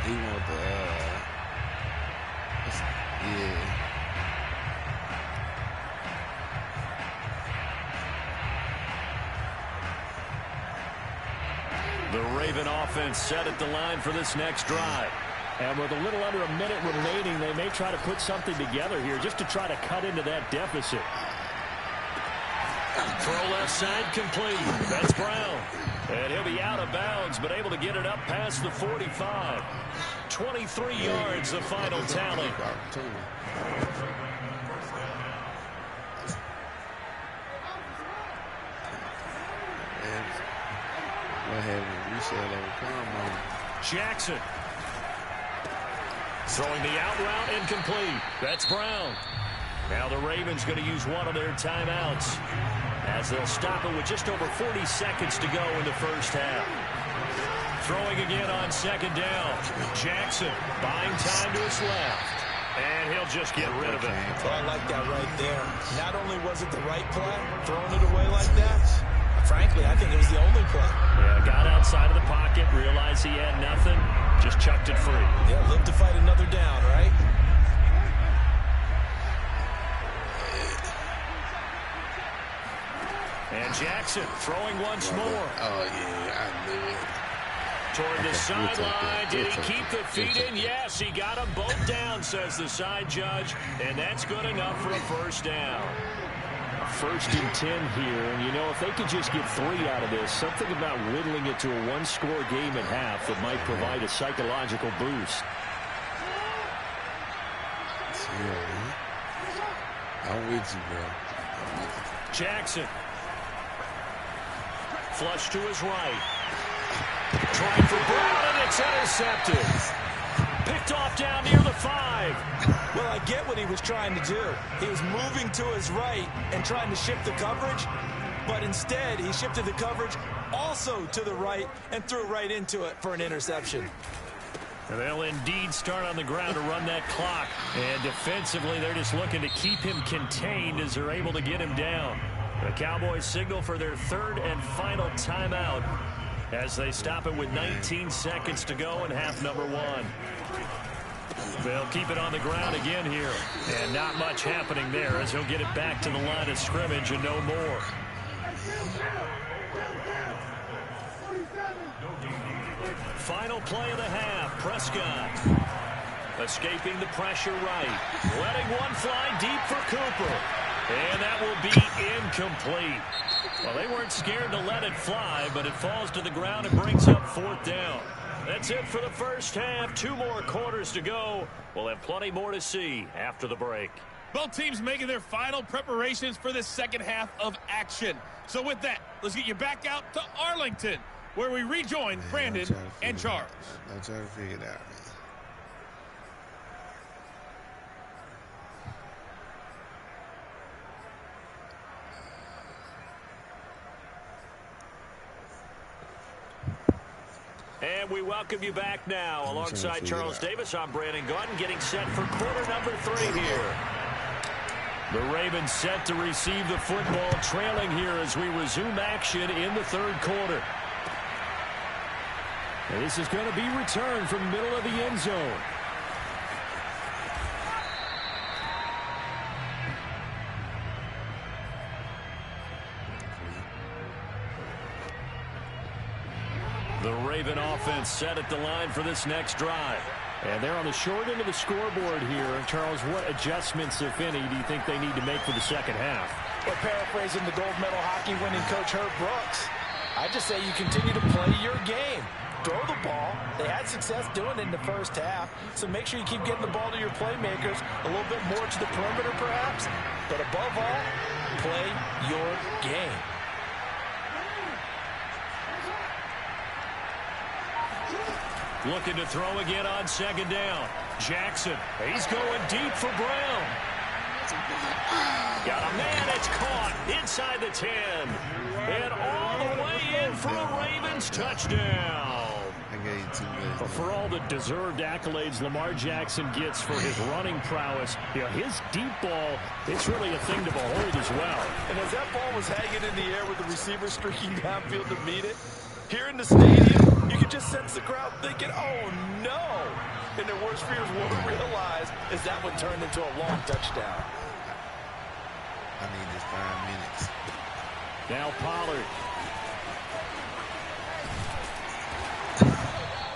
He want the yeah. The Raven offense set at the line for this next drive. And with a little under a minute remaining, they may try to put something together here just to try to cut into that deficit. Throw left side complete. That's Brown. And he'll be out of bounds, but able to get it up past the 45. 23 yards, the final tally. Jackson. Throwing the out route incomplete. That's Brown. Now the Ravens going to use one of their timeouts as they'll stop it with just over 40 seconds to go in the first half. Throwing again on second down. Jackson buying time to his left. And he'll just get rid of it. Well, I like that right there. Not only was it the right play, throwing it away like that, frankly, I think it was the only play. Yeah, got outside of the pocket, realized he had nothing, just chucked it free. Yeah, live to fight another down, right? And Jackson throwing once more. Oh, yeah, I knew it. Toward the sideline. Did he keep the feet in? Yes, he got them both down, says the side judge. And that's good enough for a first down. First and 10 here, and you know, if they could just get 3 out of this, something about whittling it to a one-score game at half that might provide a psychological boost. I'm with you, bro. Jackson. Flush to his right. Trying for Brown, and it's intercepted. Picked off down near the 5. Well, I get what he was trying to do. He was moving to his right and trying to shift the coverage, but instead he shifted the coverage also to the right and threw right into it for an interception. And they'll indeed start on the ground to run that clock. And defensively, they're just looking to keep him contained as they're able to get him down. The Cowboys signal for their third and final timeout as they stop it with 19 seconds to go in half number 1. They'll keep it on the ground again here. And not much happening there as he'll get it back to the line of scrimmage and no more. Final play of the half. Prescott escaping the pressure right. Letting one fly deep for Cooper. And that will be incomplete. Well, they weren't scared to let it fly, but it falls to the ground and brings up 4th down. That's it for the first half. 2 more quarters to go. We'll have plenty more to see after the break. Both teams making their final preparations for the second half of action. So with that, let's get you back out to Arlington, where we rejoin Brandon and Charles. I'm trying to figure it out, man. And we welcome you back now. Alongside Charles Davis, I'm Brandon Gaudin, getting set for quarter number 3 here. The Ravens set to receive the football, trailing here as we resume action in the third quarter. And this is going to be returned from the middle of the end zone. The Raven offense set at the line for this next drive. And they're on the short end of the scoreboard here. Charles, what adjustments, if any, do you think they need to make for the second half? Well, paraphrasing the gold medal hockey winning coach Herb Brooks, I just say you continue to play your game. Throw the ball. They had success doing it in the first half, so make sure you keep getting the ball to your playmakers, a little bit more to the perimeter perhaps, but above all, play your game. Looking to throw again on second down. Jackson, he's going deep for Brown. Got a man, it's caught inside the 10. And all the way in for a Ravens touchdown. But for all the deserved accolades Lamar Jackson gets for his running prowess, you know, his deep ball, it's really a thing to behold as well. And as that ball was hanging in the air with the receiver streaking downfield to meet it, here in the stadium, you could just sense the crowd thinking, oh no, and their worst fears won't realize is that one turned into a long touchdown. I need just 5 minutes. Now Pollard.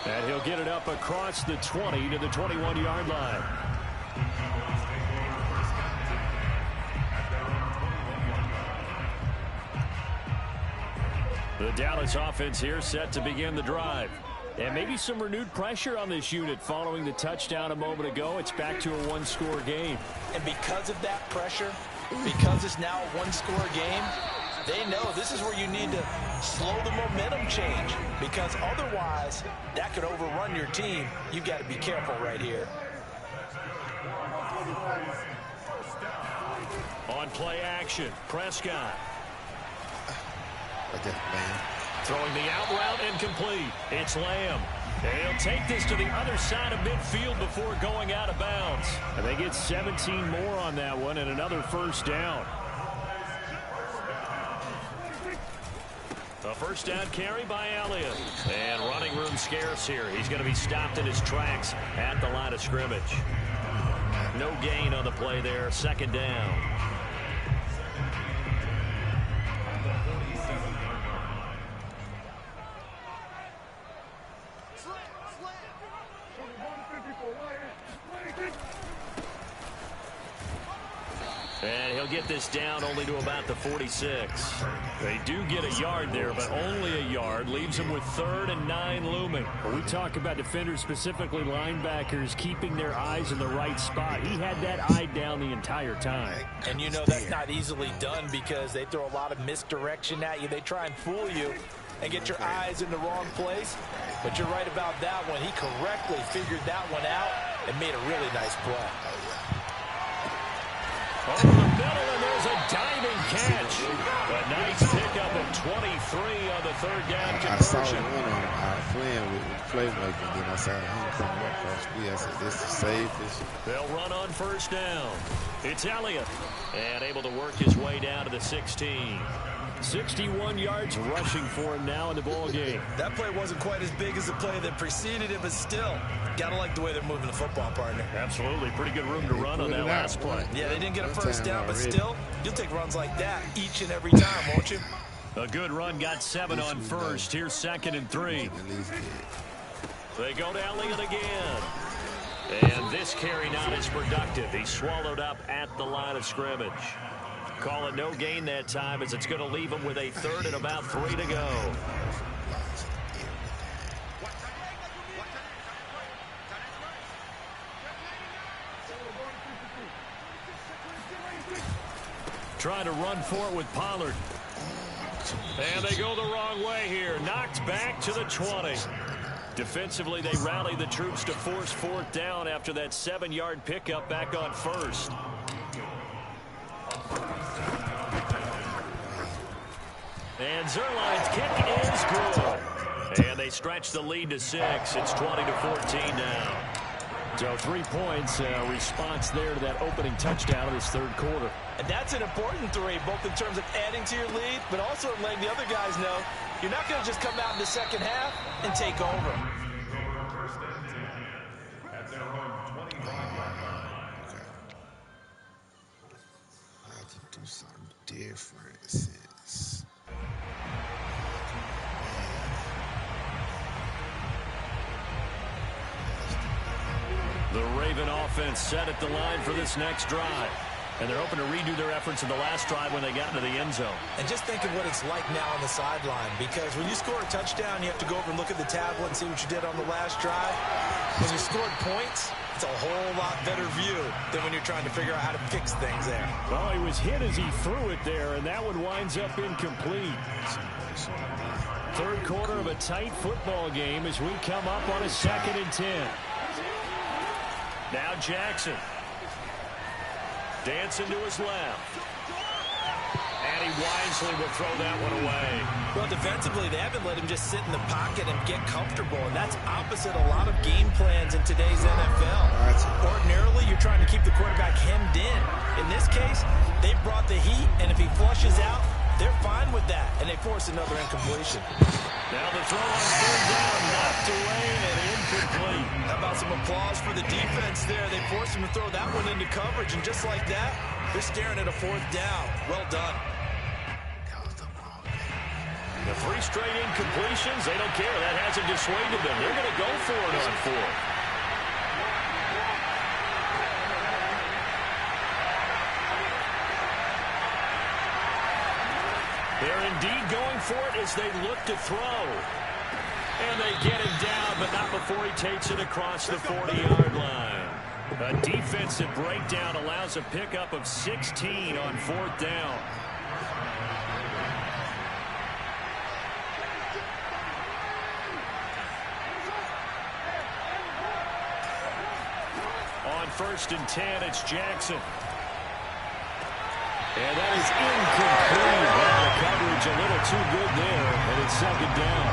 And he'll get it up across the 20 to the 21-yard line. The Dallas offense here set to begin the drive. And maybe some renewed pressure on this unit following the touchdown a moment ago. It's back to a one-score game. And because of that pressure, because it's now a one-score game, they know this is where you need to slow the momentum change, because otherwise that could overrun your team. You've got to be careful right here. On play action, Prescott. Right there, man. Throwing the out route incomplete. It's Lamb. And he'll take this to the other side of midfield before going out of bounds. And they get 17 more on that one and another first down. A first down carry by Elliott. And running room scarce here. He's going to be stopped in his tracks at the line of scrimmage. No gain on the play there. Second down. And he'll get this down only to about the 46. They do get a yard there, but only a yard. Leaves them with 3rd and 9 looming. When we talk about defenders, specifically linebackers, keeping their eyes in the right spot, he had that eye down the entire time. And you know that's not easily done because they throw a lot of misdirection at you. They try and fool you and get your eyes in the wrong place. But you're right about that one. He correctly figured that one out and made a really nice play. Over the middle, and there's a diving catch. A nice pickup of 23 on the 3rd down conversion. I saw one on playing with the playmaker, and then I saw him coming across the field. I said, this is safe. They'll run on first down. It's Elliott, and able to work his way down to the 16. 61 yards rushing for him now in the ball game. That play wasn't quite as big as the play that preceded it, but still, gotta like the way they're moving the football, partner. Absolutely. Pretty good room to run on that last play. Yeah, they didn't get a first down, but still, you'll take runs like that each and every time, won't you? A good run, got 7 on first. Here's 2nd and 3. They go to Elliott again. And this carry not as productive. He's swallowed up at the line of scrimmage. Call it no gain that time, as it's going to leave him with a 3rd and about 3 to go. Trying to run for it with Pollard. And they go the wrong way here. Knocked back to the 20. Defensively, they rally the troops to force 4th down after that 7-yard pickup back on first. And Zerline's kick is good. And they stretch the lead to 6. It's 20-14 now. So 3 points, response there to that opening touchdown of this 3rd quarter. And that's an important 3, both in terms of adding to your lead, but also in letting the other guys know you're not going to just come out in the second half and take over. I have to do something different since. The Raven offense set at the line for this next drive. And they're hoping to redo their efforts in the last drive when they got into the end zone. And just think of what it's like now on the sideline, because when you score a touchdown, you have to go over and look at the tablet and see what you did on the last drive. When you scored points, it's a whole lot better view than when you're trying to figure out how to fix things there. Well, he was hit as he threw it there, and that one winds up incomplete. 3rd quarter of a tight football game as we come up on a 2nd and 10. Now Jackson. Dancing to his left. And he wisely will throw that one away. Well, defensively, they haven't let him just sit in the pocket and get comfortable, and that's opposite a lot of game plans in today's NFL. Ordinarily, you're trying to keep the quarterback hemmed in. In this case, they brought the heat, and if he flushes out, they're fine with that, and they force another incompletion. Now the throw on 3rd down, knocked away and incomplete. How about Some applause for the defense there. They forced him to throw that one into coverage, and just like that, they're staring at a 4th down. Well done. The 3 straight incompletions, they don't care. That hasn't dissuaded them. They're going to go for it on 4th. They're indeed going for it as they look to throw. And they get him down, but not before he takes it across the 40-yard line. A defensive breakdown allows a pickup of 16 on 4th down. On 1st and 10, it's Jackson. And that is incomplete. The coverage a little too good there, and it's 2nd down.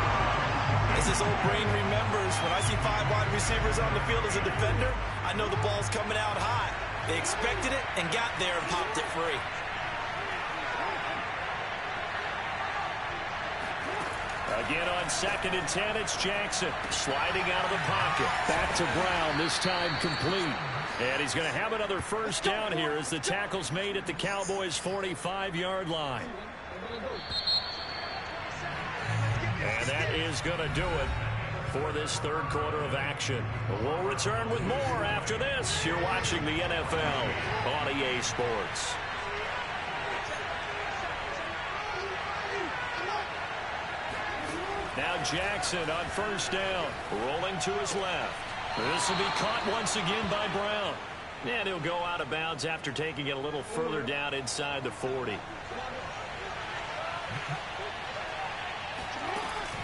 As his old brain remembers, when I see 5 wide receivers on the field as a defender, I know the ball's coming out high. They expected it and got there and popped it free. Again on 2nd and 10, it's Jackson. Sliding out of the pocket. Back to Brown, this time complete. And he's going to have another 1st down here as the tackle's made at the Cowboys' 45-yard line. And that is going to do it for this 3rd quarter of action. We'll return with more after this. You're watching the NFL on EA Sports. Now Jackson on 1st down, rolling to his left. This will be caught once again by Brown. And he'll go out of bounds after taking it a little further down inside the 40.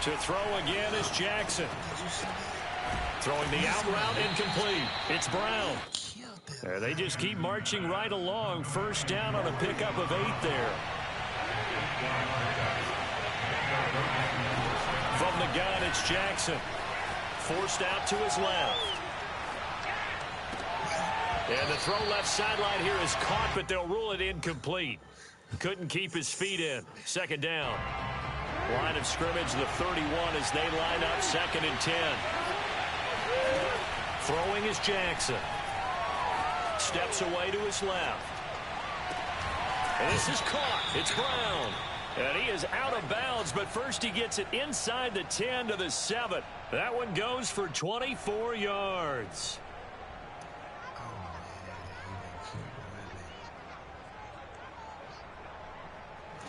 To throw again is Jackson. Throwing the out route incomplete. It's Brown. They just keep marching right along. 1st down on a pickup of 8 there. From the gun, it's Jackson. Forced out to his left. And the throw left sideline here is caught, but they'll rule it incomplete. Couldn't keep his feet in. 2nd down. Line of scrimmage, the 31 as they line up 2nd and 10. Throwing is Jackson. Steps away to his left. And this is caught. It's Brown. And he is out of bounds, but first he gets it inside the 10 to the 7. That one goes for 24 yards.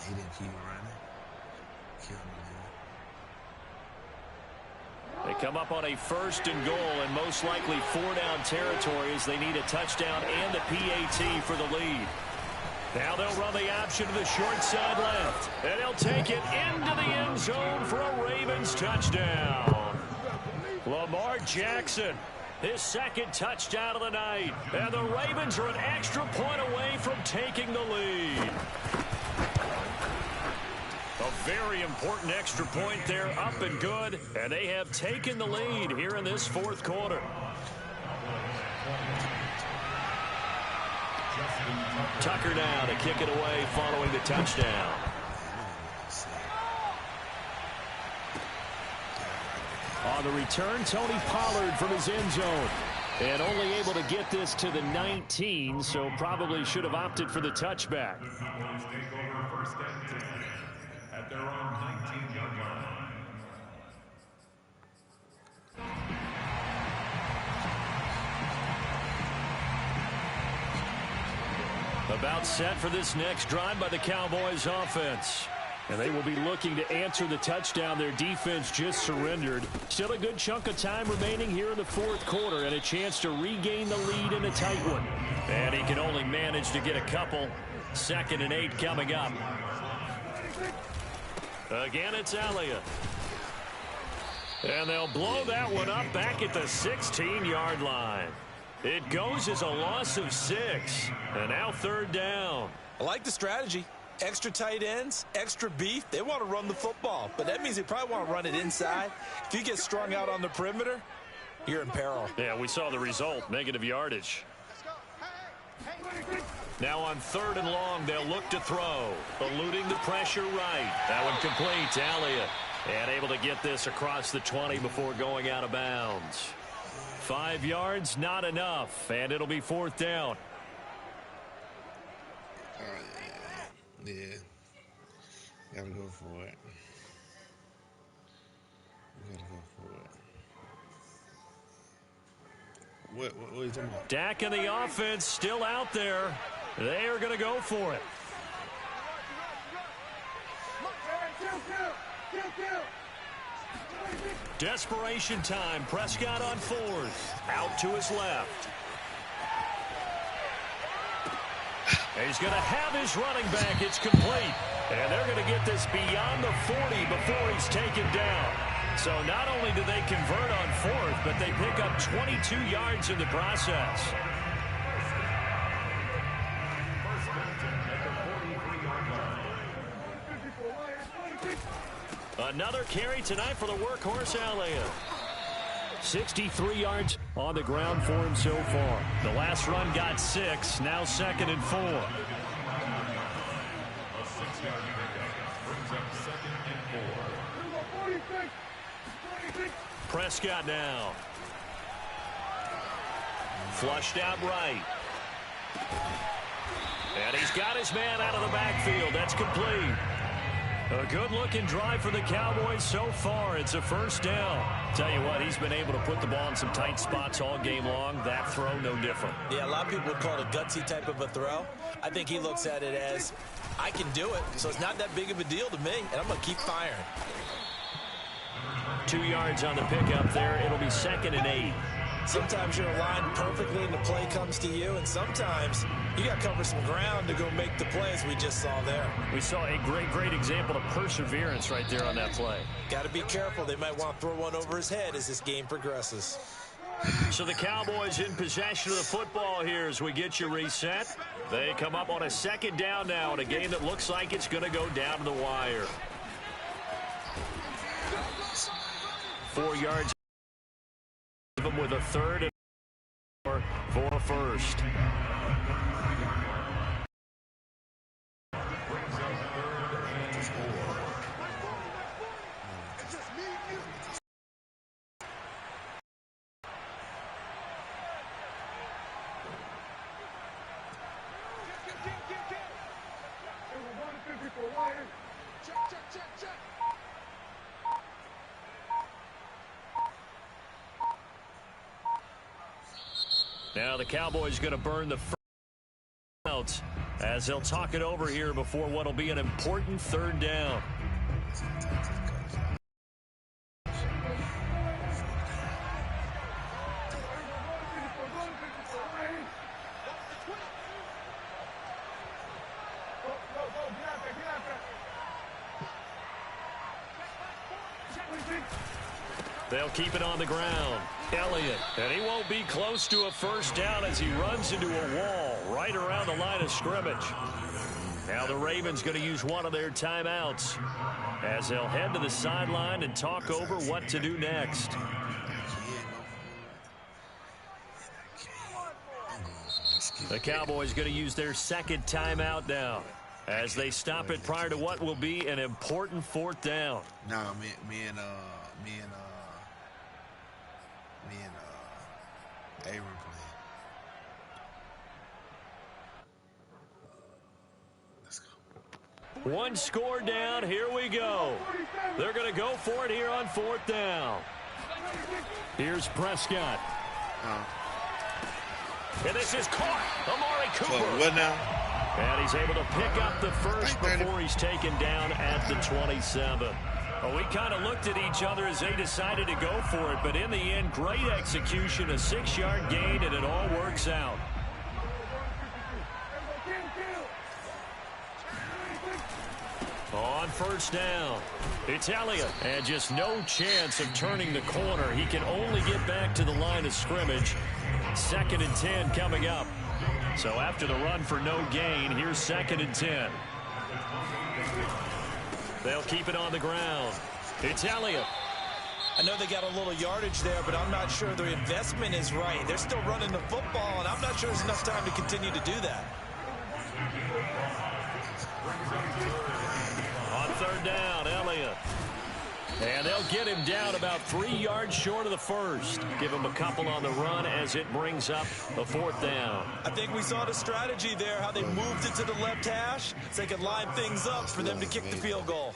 He didn't keep running. Killed me. They come up on a 1st and goal, and most likely 4-down territory as they need a touchdown and the PAT for the lead. Now they'll run the option to the short side left. And he'll take it into the end zone for a Ravens touchdown. Lamar Jackson, his 2nd touchdown of the night. And the Ravens are an extra point away from taking the lead. A very important extra point there, up and good. And they have taken the lead here in this 4th quarter. Tucker now to kick it away following the touchdown. On the return, Tony Pollard from his end zone. And only able to get this to the 19, so probably should have opted for the touchback. At their own 19-yard line. About set for this next drive by the Cowboys offense. And they will be looking to answer the touchdown their defense just surrendered. Still a good chunk of time remaining here in the 4th quarter and a chance to regain the lead in a tight one. And he can only manage to get a couple. 2nd and 8 coming up. Again, it's Elliott. And they'll blow that one up back at the 16-yard line. It goes as a loss of 6. And now 3rd down. I like the strategy. Extra tight ends, extra beef. They want to run the football, but that means they probably want to run it inside. If you get strung out on the perimeter, you're in peril. Yeah, we saw the result, negative yardage. Now on 3rd and long, they'll look to throw. Eluding the pressure right. That one complete to Elliott. And able to get this across the 20 before going out of bounds. 5 yards, not enough, and it'll be 4th down. Yeah. Gotta go for it. Gotta go for it. What are you talking about? Dak and the offense still out there. They are going to go for it. Desperation time. Prescott on 4th. Out to his left. He's going to have his running back. It's complete. And they're going to get this beyond the 40 before he's taken down. So not only do they convert on 4th, but they pick up 22 yards in the process. Another carry tonight for the workhorse Elliott. 63 yards on the ground for him so far. The last run got 6, now 2nd and 4. Prescott now. Flushed out right. And he's got his man out of the backfield. That's complete. A good-looking drive for the Cowboys so far. It's a 1st down. Tell you what, he's been able to put the ball in some tight spots all game long. That throw, no different. Yeah, a lot of people would call it a gutsy type of a throw. I think he looks at it as, I can do it, so it's not that big of a deal to me, and I'm going to keep firing. 2 yards on the pickup there. It'll be 2nd and 8. Sometimes you're aligned perfectly and the play comes to you, and sometimes you got to cover some ground to go make the plays we just saw there. We saw a great example of perseverance right there on that play. Got to be careful. They might want to throw one over his head as this game progresses. So the Cowboys in possession of the football here as we get you reset. They come up on a 2nd down now in a game that looks like it's going to go down to the wire. 4 yards. Them with a 3rd and 4 for a 1st. Now the Cowboys going to burn the first out as they'll talk it over here before what will be an important 3rd down. They'll keep it on the ground. Elliott, and he won't be close to a 1st down as he runs into a wall right around the line of scrimmage. Now the Ravens going to use one of their timeouts as they'll head to the sideline and talk over what to do next. The Cowboys going to use their 2nd timeout now as they stop it prior to what will be an important 4th down. No, me and Aaron playing. Let's go. One score down. Here we go. They're going to go for it here on 4th down. Here's Prescott. And this is caught. Amari Cooper. What now? And he's able to pick up the 1st before he's taken down at the 27. Well, we kind of looked at each other as they decided to go for it, but in the end, great execution, a 6-yard gain, and it all works out. On 1st down, it's Elliott, and just no chance of turning the corner. He can only get back to the line of scrimmage. 2nd and 10 coming up. So after the run for no gain, here's 2nd and 10. They'll keep it on the ground. It's Elliott. I know they got a little yardage there, but I'm not sure their investment is right. They're still running the football, and I'm not sure there's enough time to continue to do that. On 3rd down, Elliott. And they'll get him down about 3 yards short of the first. Give him a couple on the run as it brings up a 4th down. I think we saw the strategy there, how they moved it to the left hash so they could line things up for them to kick the field goal.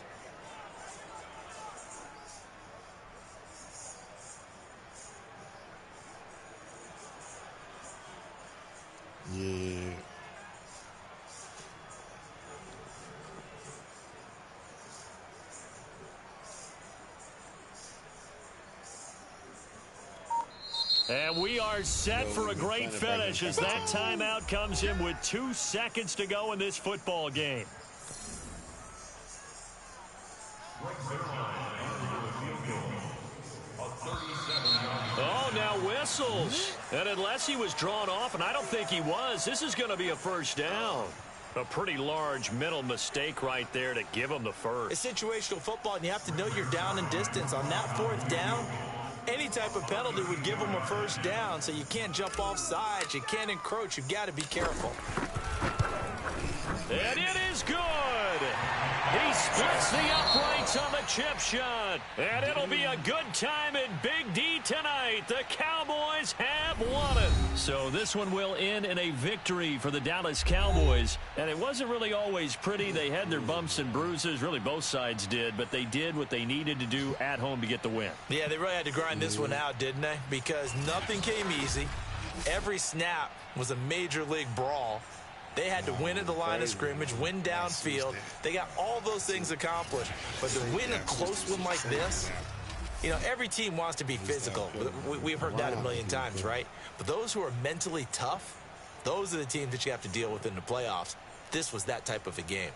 Yeah. And we are set for a great finish as that timeout comes in with 2 seconds to go in this football game. Oh, now whistles. And unless he was drawn off, and I don't think he was, this is going to be a first down. A pretty large mental mistake right there to give him the first. It's situational football, and you have to know you're down in distance. On that 4th down, any type of penalty would give them a first down, so you can't jump off sides. You can't encroach. You've got to be careful. And it is good. He splits the uprights on the chip shot. And it'll be a good time in Big D tonight. The Cowboys have won it. So this one will end in a victory for the Dallas Cowboys. And it wasn't really always pretty. They had their bumps and bruises. Really, both sides did. But they did what they needed to do at home to get the win. Yeah, they really had to grind this one out, didn't they? Because nothing came easy. Every snap was a major league brawl. They had to win at the line of scrimmage, win downfield. They got all those things accomplished. But to win a close one like this, you know, every team wants to be physical. We've heard that a million times, right? But those who are mentally tough, those are the teams that you have to deal with in the playoffs. This was that type of a game.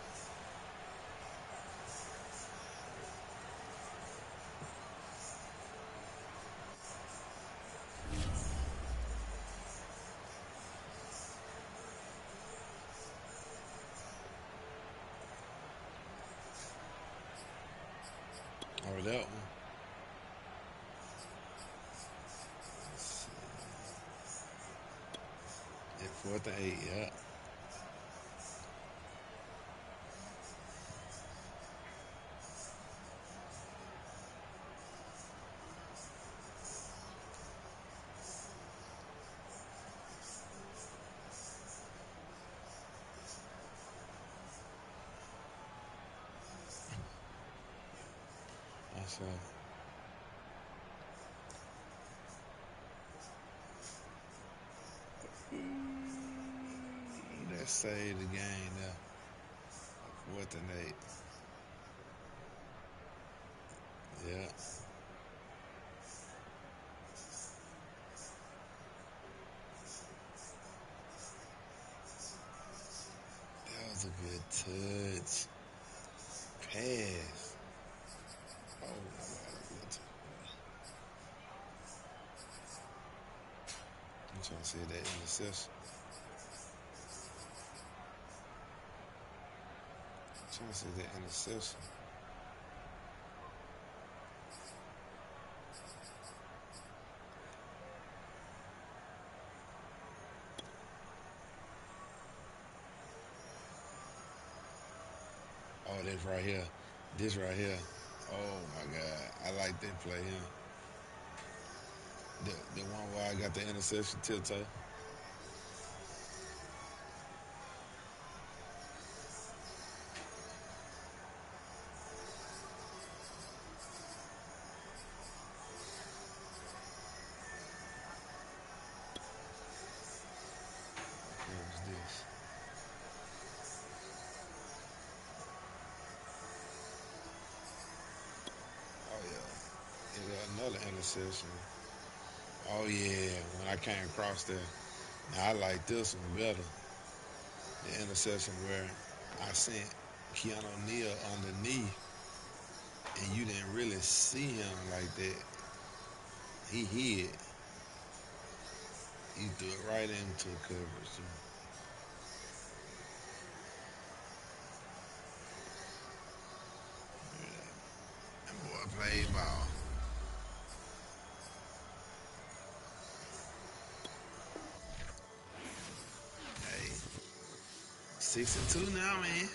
Or that one. Yeah, 4th and 8, yeah. So let's save the game now. 4th and 8. Yeah. That was a good touch. Pass. Oh, I'm trying to see that interception. I'm trying to see that interception. Oh, this right here. This right here. Oh my God, I like that play here. The one where I got the interception tiptoe. What was this? Oh yeah, he got another interception. Oh yeah, when I came across there. Now I like this one better. The interception where I sent Keanu Neal underneath and you didn't really see him like that. He hid. He threw it right into coverage too. That boy played ball. Hey, 6-2 now, man.